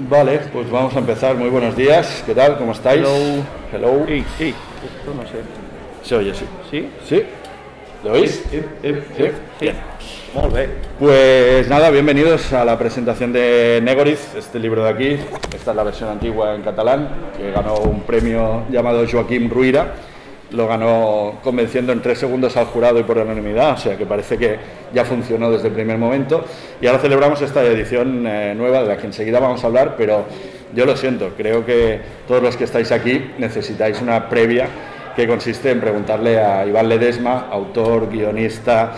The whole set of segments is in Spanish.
Vale, pues vamos a empezar. Muy buenos días. ¿Qué tal? ¿Cómo estáis? Hello. Hello. Sí, sí. Esto no sé. Se oye, sí. ¿Sí? ¿Sí? ¿Lo oís? Sí. Sí. Bien. Molt bé. Pues nada, bienvenidos a la presentación de Negoriz, este libro de aquí. Esta es la versión antigua en catalán, que ganó un premio llamado Joaquim Ruyra. Lo ganó convenciendo en 3 segundos al jurado y por unanimidad, o sea que parece que ya funcionó desde el primer momento. Y ahora celebramos esta edición nueva, de la que enseguida vamos a hablar, pero yo lo siento, creo que todos los que estáis aquí necesitáis una previa que consiste en preguntarle a Iván Ledesma, autor, guionista,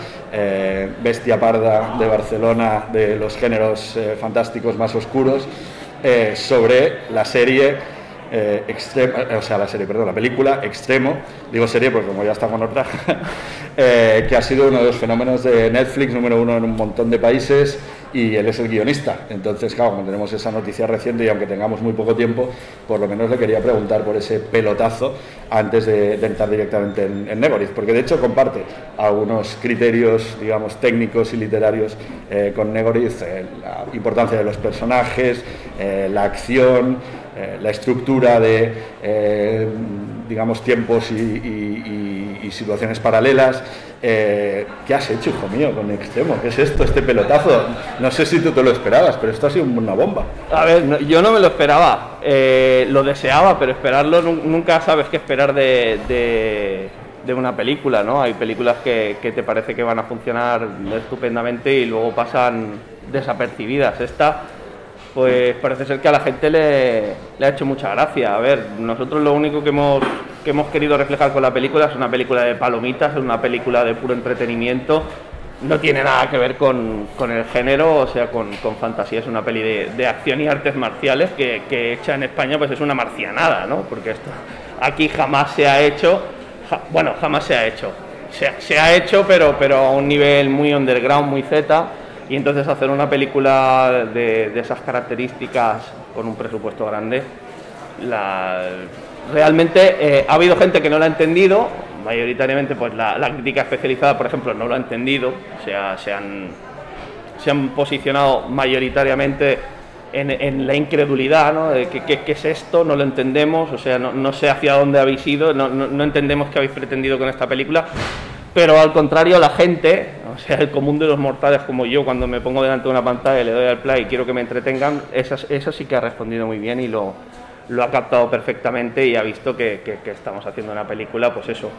bestia parda de Barcelona, de los géneros fantásticos más oscuros, sobre la serie la película Extremo, digo serie porque como ya está con otra, que ha sido uno de los fenómenos de Netflix, número 1 en un montón de países, y él es el guionista. Entonces, claro, como tenemos esa noticia reciente y aunque tengamos muy poco tiempo, por lo menos le quería preguntar por ese pelotazo antes de entrar directamente en Negoriz, porque de hecho comparte algunos criterios, digamos, técnicos y literarios con Negoriz, la importancia de los personajes, la acción, la estructura de, digamos, tiempos y situaciones paralelas. ¿Qué has hecho, hijo mío, con Extremo? ¿Qué es esto, este pelotazo? No sé si tú te lo esperabas, pero esto ha sido una bomba. A ver, yo no me lo esperaba, lo deseaba, pero esperarlo nunca sabes qué esperar de una película, ¿no? Hay películas que te parece que van a funcionar estupendamente y luego pasan desapercibidas. Esta, pues parece ser que a la gente le ha hecho mucha gracia. A ver, nosotros lo único que hemos querido reflejar con la película es una película de palomitas, es una película de puro entretenimiento, no tiene nada que ver con el género, o sea, con fantasía. Es una peli de acción y artes marciales que hecha en España pues es una marcianada, ¿no? Porque esto aquí jamás se ha hecho, jamás se ha hecho. Se ha hecho, pero a un nivel muy underground, muy Z. Y entonces hacer una película de esas características con un presupuesto grande, realmente ha habido gente que no la ha entendido, mayoritariamente pues la crítica especializada, por ejemplo, no lo ha entendido, o sea, se han posicionado mayoritariamente en la incredulidad, ¿no? De ¿qué es esto? No lo entendemos, o sea, no sé hacia dónde habéis ido, no entendemos qué habéis pretendido con esta película. Pero al contrario, la gente, o sea, el común de los mortales como yo, cuando me pongo delante de una pantalla y le doy al play y quiero que me entretengan, eso sí que ha respondido muy bien y lo ha captado perfectamente y ha visto que estamos haciendo una película, pues eso,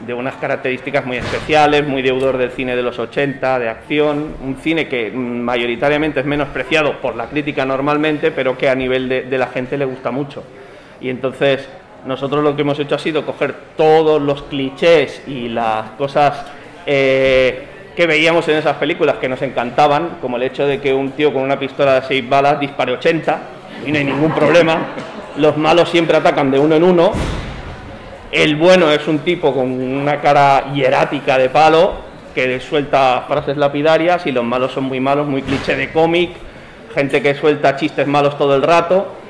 de unas características muy especiales, muy deudor del cine de los 80, de acción, un cine que mayoritariamente es menospreciado por la crítica normalmente, pero que a nivel de la gente le gusta mucho. Y entonces nosotros lo que hemos hecho ha sido coger todos los clichés y las cosas que veíamos en esas películas que nos encantaban, como el hecho de que un tío con una pistola de 6 balas dispare 80 y no hay ningún problema. Los malos siempre atacan de uno en uno. El bueno es un tipo con una cara hierática de palo que suelta frases lapidarias, y los malos son muy malos, muy cliché de cómic, gente que suelta chistes malos todo el rato.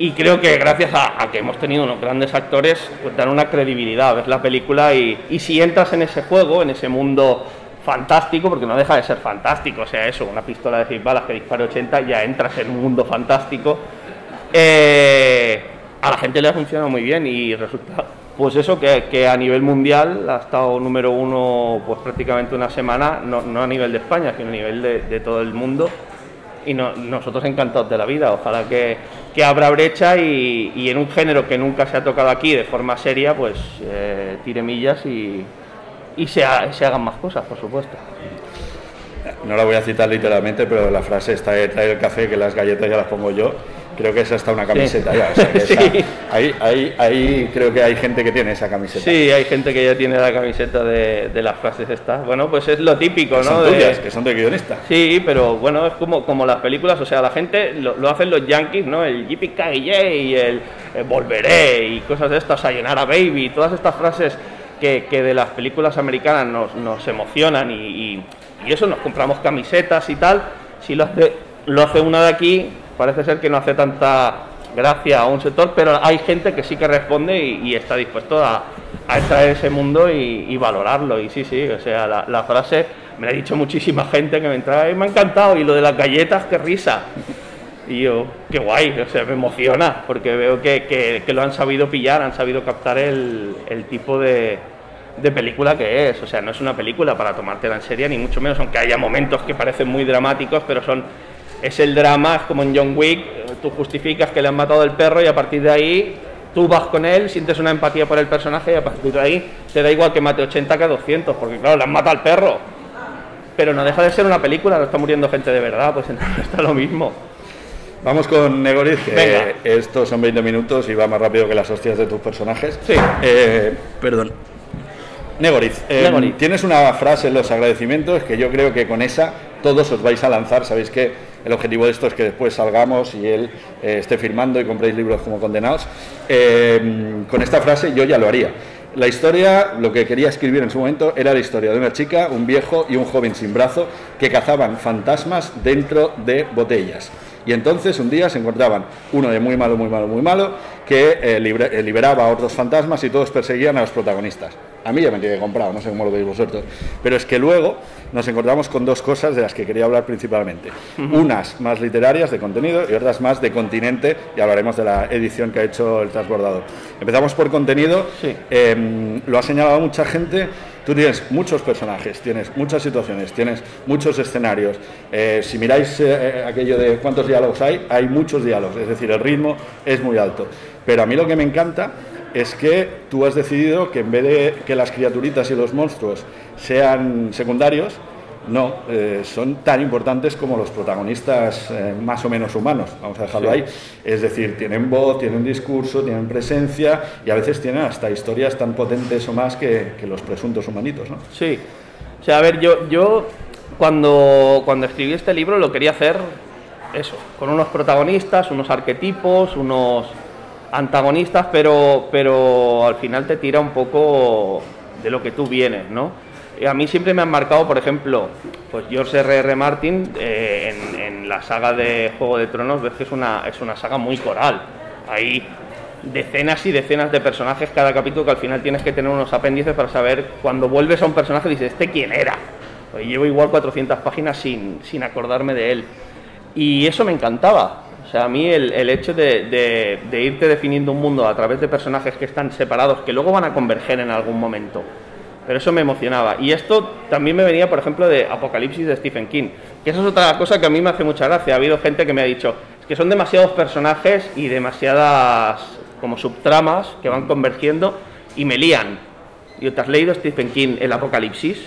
Y creo que gracias a que hemos tenido unos grandes actores, pues dan una credibilidad, ves la película y si entras en ese juego, en ese mundo fantástico, porque no deja de ser fantástico, o sea, eso, una pistola de 6 balas que dispara 80, ya entras en un mundo fantástico. A la gente le ha funcionado muy bien y resulta, pues eso, que a nivel mundial ha estado número 1 pues prácticamente una semana, no a nivel de España, sino a nivel de todo el mundo. Y nosotros encantados de la vida, ojalá que abra brecha y en un género que nunca se ha tocado aquí de forma seria, pues tire millas y se hagan más cosas, por supuesto. No la voy a citar literalmente, pero la frase está de traer el café, que las galletas ya las pongo yo. Creo que esa está una camiseta, sí. Ya, o sea, que sí. Ahí creo que hay gente que tiene esa camiseta. Sí, hay gente que ya tiene la camiseta de las frases estas. Bueno, pues es lo típico, ¿no? Son tuyas, que son de guionista. Sí, pero bueno, es como las películas, o sea, la gente lo hacen los yankees, ¿no? El yippee-ki-yay y el volveré y cosas de estas, sayonara baby, todas estas frases que de las películas americanas nos emocionan y eso, nos compramos camisetas y tal. Si lo hace una de aquí, parece ser que no hace tanta gracia a un sector, pero hay gente que sí que responde y está dispuesto a entrar en ese mundo y valorarlo. Y sí, o sea, la frase me la ha dicho muchísima gente que me entra y me ha encantado, y lo de las galletas, qué risa. Y yo, qué guay, o sea, me emociona, porque veo que lo han sabido pillar, han sabido captar el tipo de película que es. O sea, no es una película para tomártela en serio, ni mucho menos, aunque haya momentos que parecen muy dramáticos, pero es el drama, es como en John Wick, tú justificas que le han matado el perro y a partir de ahí tú vas con él, sientes una empatía por el personaje y a partir de ahí te da igual que mate 80 que 200, porque claro, le han matado al perro. Pero no deja de ser una película, no está muriendo gente de verdad, pues entonces está lo mismo. Vamos con Negoriz, que estos son 20 minutos y va más rápido que las hostias de tus personajes. Sí. Perdón. Negoriz, tienes una frase en los agradecimientos que yo creo que con esa todos os vais a lanzar. Sabéis que el objetivo de esto es que después salgamos y él esté firmando y compréis libros como Condenados. Con esta frase yo ya lo haría. La historia, lo que quería escribir en su momento, era la historia de una chica, un viejo y un joven sin brazo que cazaban fantasmas dentro de botellas. Y entonces un día se encontraban uno de muy malo, muy malo, muy malo, que liberaba a otros fantasmas y todos perseguían a los protagonistas. A mí ya me tiene comprado, no sé cómo lo veis vosotros. Pero es que luego nos encontramos con dos cosas de las que quería hablar principalmente. Unas más literarias, de contenido, y otras más de continente, y hablaremos de la edición que ha hecho el Transbordador. Empezamos por contenido. Sí. Lo ha señalado mucha gente. Tú tienes muchos personajes, tienes muchas situaciones, tienes muchos escenarios. Si miráis aquello de cuántos diálogos hay muchos diálogos, es decir, el ritmo es muy alto. Pero a mí lo que me encanta es que tú has decidido que en vez de que las criaturitas y los monstruos sean secundarios, no, son tan importantes como los protagonistas más o menos humanos, vamos a dejarlo ahí. Es decir, tienen voz, tienen discurso, tienen presencia y a veces tienen hasta historias tan potentes o más que los presuntos humanitos, ¿no? Sí, o sea, a ver, yo cuando escribí este libro lo quería hacer eso, con unos protagonistas, unos arquetipos, unos antagonistas, pero al final te tira un poco de lo que tú vienes, ¿no? A mí siempre me han marcado, por ejemplo, pues George R.R. Martin, en la saga de Juego de Tronos, ves que es una saga muy coral. Hay decenas y decenas de personajes cada capítulo que al final tienes que tener unos apéndices para saber, cuando vuelves a un personaje dices, ¿este quién era? Pues llevo igual 400 páginas sin acordarme de él. Y eso me encantaba. O sea, a mí el hecho de irte definiendo un mundo a través de personajes que están separados, que luego van a converger en algún momento. Pero eso me emocionaba. Y esto también me venía, por ejemplo, de Apocalipsis de Stephen King. Que eso es otra cosa que a mí me hace mucha gracia. Ha habido gente que me ha dicho, es que son demasiados personajes y demasiadas como subtramas que van convergiendo y me lían. ¿Y te has leído Stephen King el Apocalipsis?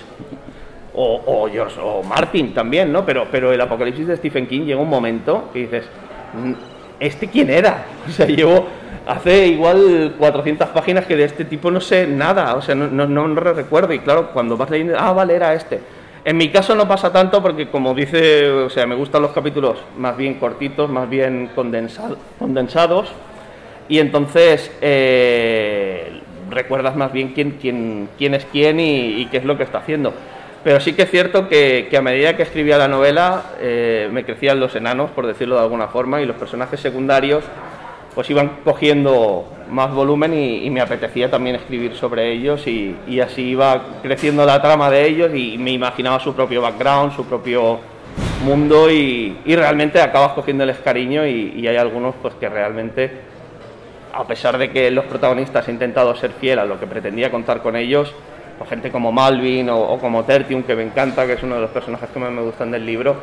O Martin también, ¿no? Pero el Apocalipsis de Stephen King llega un momento que dices, ¿este quién era? O sea, llevo hace igual 400 páginas que de este tipo no sé nada, o sea, no recuerdo. Y claro, cuando vas leyendo, vale, era este. En mi caso no pasa tanto porque, como dice, o sea, me gustan los capítulos más bien cortitos, más bien condensados, y entonces recuerdas más bien quién es quién y qué es lo que está haciendo. Pero sí que es cierto que a medida que escribía la novela me crecían los enanos, por decirlo de alguna forma, y los personajes secundarios pues iban cogiendo más volumen y me apetecía también escribir sobre ellos y así iba creciendo la trama de ellos y me imaginaba su propio background, su propio mundo y realmente acabas cogiéndoles cariño y hay algunos pues que realmente, a pesar de que los protagonistas han intentado ser fiel a lo que pretendía contar con ellos, pues gente como Malvin o como Tertium, que me encanta, que es uno de los personajes que más me gustan del libro,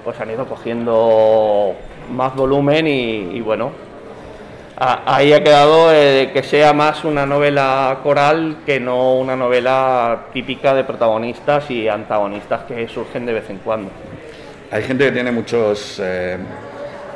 pues han ido cogiendo más volumen y bueno, ahí ha quedado que sea más una novela coral que no una novela típica de protagonistas y antagonistas que surgen de vez en cuando. Hay gente que tiene muchos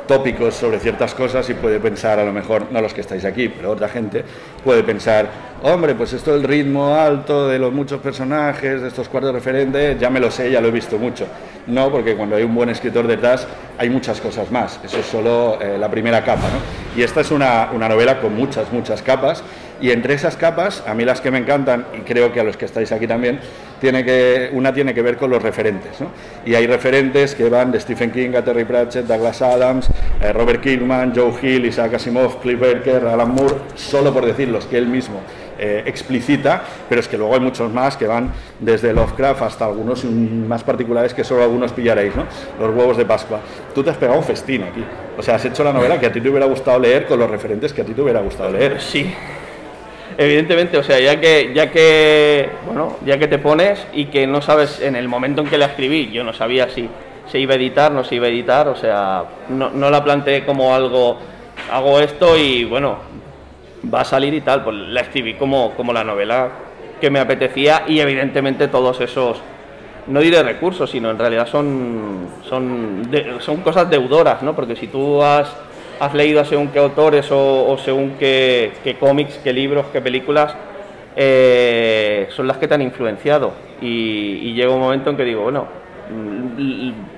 tópicos sobre ciertas cosas y puede pensar, a lo mejor, no los que estáis aquí, pero otra gente puede pensar, hombre, pues esto del ritmo alto, de los muchos personajes, de estos cuartos referentes, ya me lo sé, ya lo he visto mucho. No, porque cuando hay un buen escritor detrás hay muchas cosas más, eso es solo la primera capa, ¿no? Y esta es una novela con muchas capas, y entre esas capas, a mí las que me encantan, y creo que a los que estáis aquí también, una tiene que ver con los referentes, ¿no? Y hay referentes que van de Stephen King a Terry Pratchett, Douglas Adams, Robert Kirkman, Joe Hill, Isaac Asimov, Cliff Barker, Alan Moore, solo por decir los que él mismo explícita, pero es que luego hay muchos más que van desde Lovecraft hasta algunos más particulares que solo algunos pillaréis, ¿no? Los huevos de Pascua. Tú te has pegado un festín aquí. O sea, has hecho la novela que a ti te hubiera gustado leer con los referentes que a ti te hubiera gustado leer. Sí. Evidentemente, o sea, ya que te pones y que no sabes en el momento en que la escribí, yo no sabía si se iba a editar, no se iba a editar, o sea, no la planteé como algo, hago esto y bueno, va a salir y tal, pues la escribí como la novela que me apetecía y evidentemente todos esos, no diré recursos, sino en realidad son cosas deudoras, ¿no? Porque si tú has leído a según qué autores o según qué cómics, qué libros, qué películas, son las que te han influenciado y llega un momento en que digo, bueno,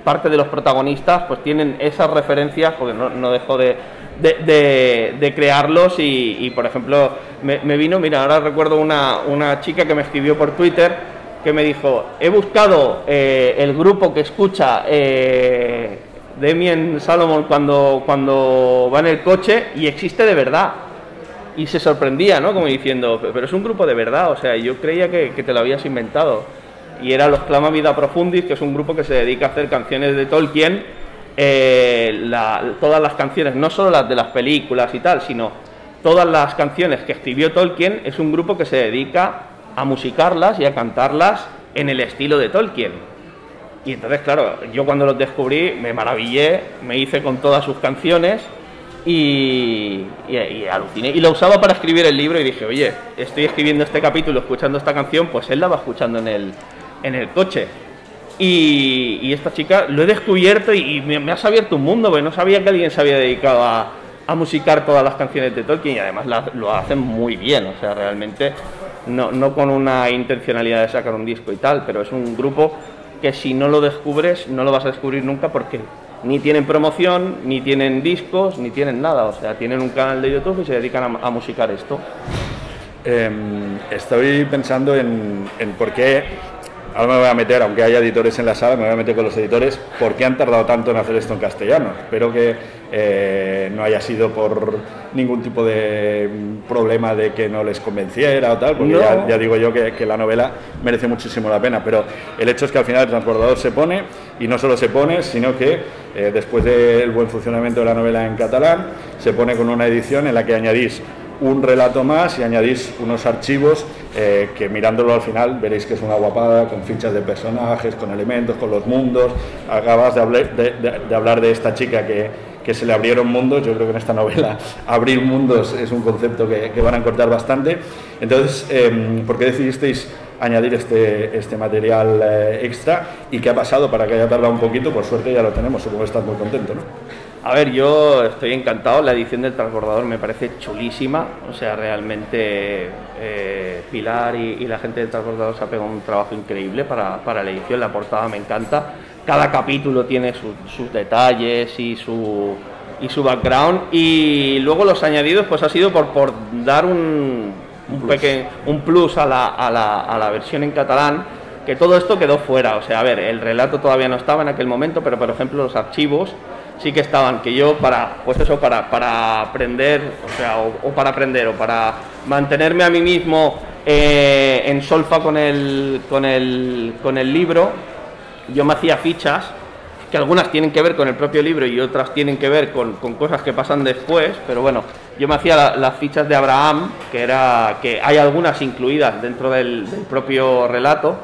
parte de los protagonistas pues tienen esas referencias, porque no dejo de crearlos y por ejemplo me vino, mira, ahora recuerdo una chica que me escribió por Twitter que me dijo, he buscado el grupo que escucha Damien Salomon cuando va en el coche y existe de verdad. Y se sorprendía, ¿no? Como diciendo, pero es un grupo de verdad, o sea, yo creía que te lo habías inventado. Y era los Clama Vida Profundis, que es un grupo que se dedica a hacer canciones de Tolkien, todas las canciones, no solo las de las películas y tal, sino todas las canciones que escribió Tolkien, es un grupo que se dedica a musicarlas y a cantarlas en el estilo de Tolkien. Y entonces, claro, yo cuando los descubrí me maravillé, me hice con todas sus canciones y aluciné. Y la usaba para escribir el libro y dije, oye, estoy escribiendo este capítulo, escuchando esta canción, pues él la va escuchando en el coche. Y esta chica lo he descubierto y me has abierto un mundo, porque no sabía que alguien se había dedicado a musicar todas las canciones de Tolkien y además lo hacen muy bien, o sea, realmente no con una intencionalidad de sacar un disco y tal, pero es un grupo que si no lo descubres no lo vas a descubrir nunca porque ni tienen promoción, ni tienen discos, ni tienen nada, o sea, tienen un canal de YouTube y se dedican a musicar esto. Estoy pensando en por qué, ahora me voy a meter, aunque haya editores en la sala, me voy a meter con los editores, ¿por qué han tardado tanto en hacer esto en castellano? Espero que no haya sido por ningún tipo de problema de que no les convenciera o tal, porque no. ya digo yo que la novela merece muchísimo la pena, pero el hecho es que al final el transbordador se pone, y no solo se pone, sino que después del buen funcionamiento de la novela en catalán, se pone con una edición en la que añadís un relato más y añadís unos archivos que mirándolo al final veréis que es una guapada, con fichas de personajes, con elementos, con los mundos. Acabas de hablar de esta chica que se le abrieron mundos. Yo creo que en esta novela abrir mundos es un concepto que van a cortar bastante. Entonces, ¿por qué decidisteis añadir este material extra? ¿Y qué ha pasado para que haya tardado un poquito? Por suerte ya lo tenemos, supongo que estás muy contento, ¿no? A ver, yo estoy encantado, la edición del transbordador me parece chulísima, o sea, realmente Pilar y la gente del transbordador se ha pegado un trabajo increíble para la edición, la portada me encanta, cada capítulo tiene sus detalles y su background, y luego los añadidos pues ha sido por dar un plus a la versión en catalán, que todo esto quedó fuera, o sea, a ver, el relato todavía no estaba en aquel momento, pero por ejemplo los archivos sí que estaban, que yo para aprender, o sea, o para mantenerme a mí mismo en solfa con el libro, yo me hacía fichas, que algunas tienen que ver con el propio libro y otras tienen que ver con cosas que pasan después, pero bueno, yo me hacía las fichas de Abraham, que hay algunas incluidas dentro del propio relato,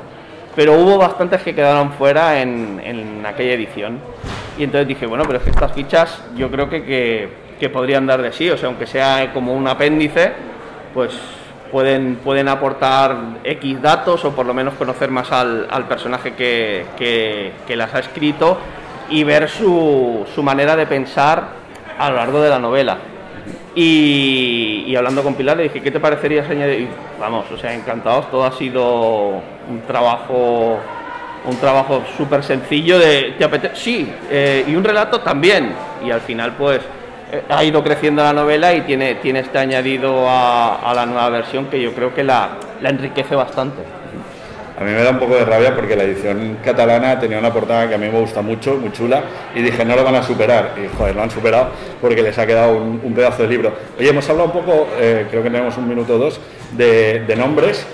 pero hubo bastantes que quedaron fuera en aquella edición. Y entonces dije, bueno, pero es que estas fichas yo creo que podrían dar de sí, o sea, aunque sea como un apéndice, pues pueden aportar X datos o por lo menos conocer más al personaje que las ha escrito y ver su manera de pensar a lo largo de la novela. Y hablando con Pilar le dije, ¿qué te parecería añadir? Y vamos, o sea, encantados, todo ha sido un trabajo súper sencillo ¿te apetece? Sí, y un relato también, y al final pues ha ido creciendo la novela y tiene este añadido a la nueva versión que yo creo que la enriquece bastante. A mí me da un poco de rabia porque la edición catalana tenía una portada que a mí me gusta mucho, muy chula, y dije, no lo van a superar, y joder, lo han superado porque les ha quedado un pedazo de libro. Oye, hemos hablado un poco, creo que tenemos un minuto o dos, de nombres.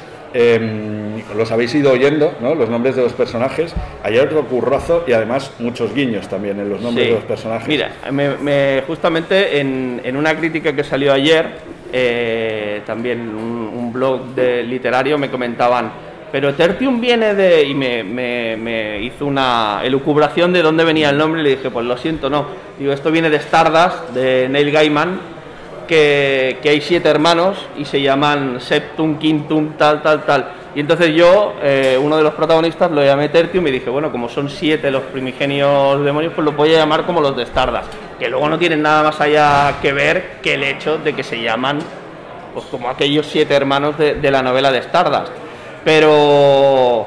Los habéis ido oyendo, ¿no? Los nombres de los personajes. Hay otro currazo y además muchos guiños también en los nombres de los personajes. Mira, justamente en una crítica que salió ayer, también un blog literario me comentaban, pero Tertium viene de... y me hizo una elucubración de dónde venía el nombre y le dije, pues lo siento, no. Digo, esto viene de Stardust, de Neil Gaiman, que hay 7 hermanos y se llaman Septum, Quintum, tal. Y entonces yo, uno de los protagonistas, lo llamé Tertium y dije, bueno, como son 7 los primigenios demonios, pues los voy a llamar como los de Stardust, que luego no tienen nada más allá que ver que el hecho de que se llaman pues como aquellos 7 hermanos de la novela de Stardust. Pero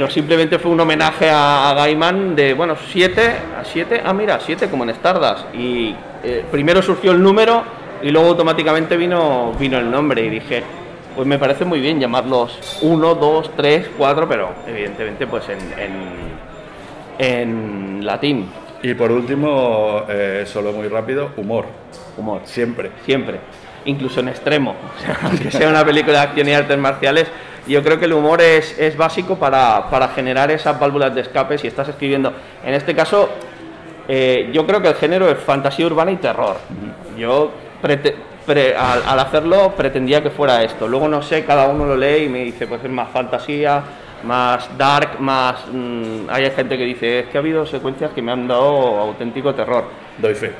simplemente fue un homenaje a Gaiman de, bueno, 7, mira, 7 como en Stardust. Y primero surgió el número y luego automáticamente vino el nombre y dije, pues me parece muy bien llamarlos 1, 2, 3, 4, pero evidentemente pues en latín. Y por último, solo muy rápido, humor. Humor. Siempre. Incluso en extremo. O sea, aunque sea una película de acción y artes marciales, yo creo que el humor es básico para generar esas válvulas de escape si estás escribiendo. En este caso, yo creo que el género es fantasía urbana y terror. Yo al hacerlo pretendía que fuera esto. Luego no sé, cada uno lo lee y me dice, pues es más fantasía, más dark, más... hay gente que dice, es que ha habido secuencias que me han dado auténtico terror. Doy fe.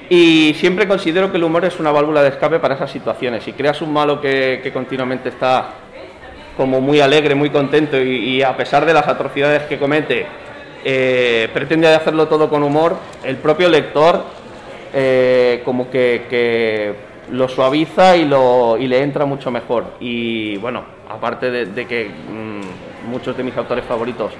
Y siempre considero que el humor es una válvula de escape para esas situaciones. Si creas un malo que continuamente está como muy alegre, muy contento y a pesar de las atrocidades que comete, pretende hacerlo todo con humor, el propio lector como que lo suaviza y le entra mucho mejor. Y bueno, aparte de que muchos de mis autores favoritos,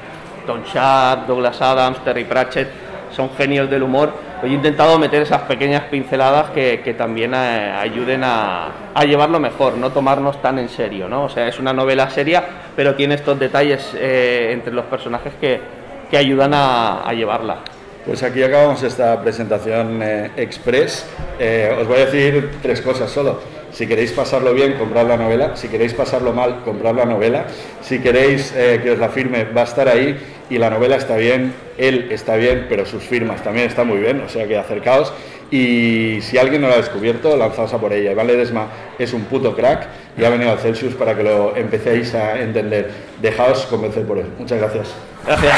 Tom Sharp, Douglas Adams, Terry Pratchett, son genios del humor, pues he intentado meter esas pequeñas pinceladas que también ayuden a llevarlo mejor, no tomarnos tan en serio, ¿no? O sea, es una novela seria, pero tiene estos detalles entre los personajes que ayudan a llevarla. Pues aquí acabamos esta presentación express. Os voy a decir 3 cosas solo. Si queréis pasarlo bien, comprad la novela. Si queréis pasarlo mal, comprad la novela. Si queréis que os la firme, va a estar ahí. Y la novela está bien, él está bien, pero sus firmas también están muy bien. O sea que acercaos. Y si alguien no lo ha descubierto, lanzaos a por ella. Iván Ledesma es un puto crack y ha venido al Celsius para que lo empecéis a entender. Dejaos convencer por él. Muchas gracias. Gracias.